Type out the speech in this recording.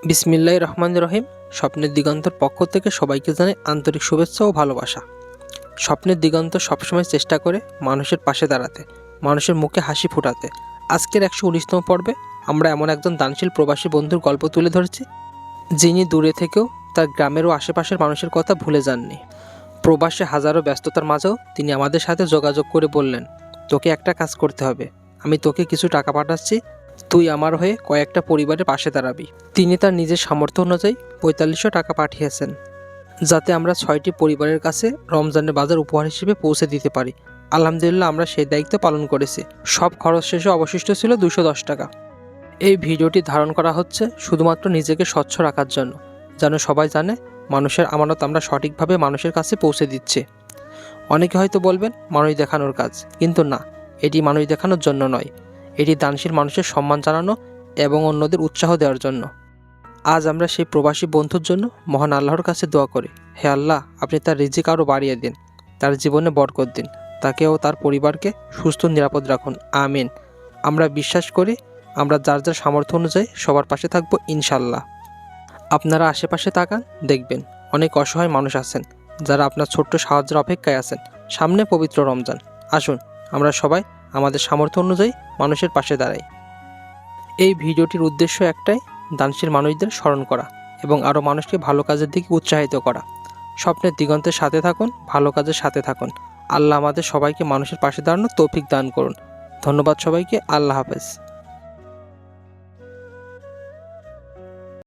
বিসমিল্লাহির রহমানির রহিম। স্বপ্নের দিগন্তর পক্ষ থেকে সবাইকে জানাই আন্তরিক শুভেচ্ছা ও ভালোবাসা। স্বপ্নের দিগন্ত সবসময় চেষ্টা করে মানুষের পাশে দাঁড়াতে, মানুষের মুখে হাসি ফোটাতে। আজকের 119তম পর্বে আমরা এমন একজন দানশীল প্রবাসী বন্ধুর গল্প তুলে ধরেছি, যিনি দূরে থেকেও তার গ্রামের ও আশেপাশের মানুষের কথা ভুলে যাননি। প্রবাসে হাজারো ব্যস্ততার মাঝেও তিনি আমাদের সাথে যোগাযোগ করে বললেন, তোকে একটা কাজ করতে হবে, আমি তোকে কিছু টাকা পাঠাচ্ছি, তুই আমার হয়ে কয়েকটা পরিবারের পাশে দাঁড়াবি। তিনি তার নিজের সামর্থ্য অনুযায়ী ৪৫০০ টাকা পাঠিয়েছেন, যাতে আমরা ৬টি পরিবারের কাছে রমজানের বাজার উপহার হিসেবে পৌঁছে দিতে পারি। আলহামদুলিল্লাহ, আমরা সেই দায়িত্ব পালন করেছি। সব খরচ শেষে অবশিষ্ট ছিল ২১০ টাকা। এই ভিডিওটি ধারণ করা হচ্ছে শুধুমাত্র নিজেকে স্বচ্ছ রাখার জন্য, যেন সবাই জানে মানুষের আমানত আমরা সঠিকভাবে মানুষের কাছে পৌঁছে দিচ্ছি। অনেকে হয়তো বলবেন মানুষ দেখানোর কাজ, কিন্তু না, এটি মানুষ দেখানোর জন্য নয়, এটি দানশীল মানুষের সম্মান জানানো এবং অন্যদের উৎসাহ দেওয়ার জন্য। আজ আমরা সেই প্রবাসী বন্ধুর জন্য মহান আল্লাহর কাছে দোয়া করি, হে আল্লাহ, আপনি তার রিজিক আরও বাড়িয়ে দিন, তার জীবনে বরকত দিন, তাকে ও তার পরিবারকে সুস্থ নিরাপদ রাখুন, আমিন। আমরা বিশ্বাস করি আমরা যার যার সামর্থ্য অনুযায়ী সবার পাশে থাকবো ইনশাল্লাহ। আপনারা আশেপাশে তাকান, দেখবেন অনেক অসহায় মানুষ আছেন যারা আপনার ছোট্ট সাহায্যের অপেক্ষায় আছেন। সামনে পবিত্র রমজান, আসুন আমরা সবাই আমাদের সামর্থ্য অনুযায়ী মানুষের পাশে দাঁড়াই। এই ভিডিওটির উদ্দেশ্য একটাই, দানশীল মানুষদের স্মরণ করা এবং আরও মানুষকে ভালো কাজের দিকে উৎসাহিত করা। স্বপ্নের দিগন্তের সাথে থাকুন, ভালো কাজের সাথে থাকুন। আল্লাহ আমাদের সবাইকে মানুষের পাশে দাঁড়ানোর তৌফিক দান করুন। ধন্যবাদ সবাইকে। আল্লাহ হাফেজ।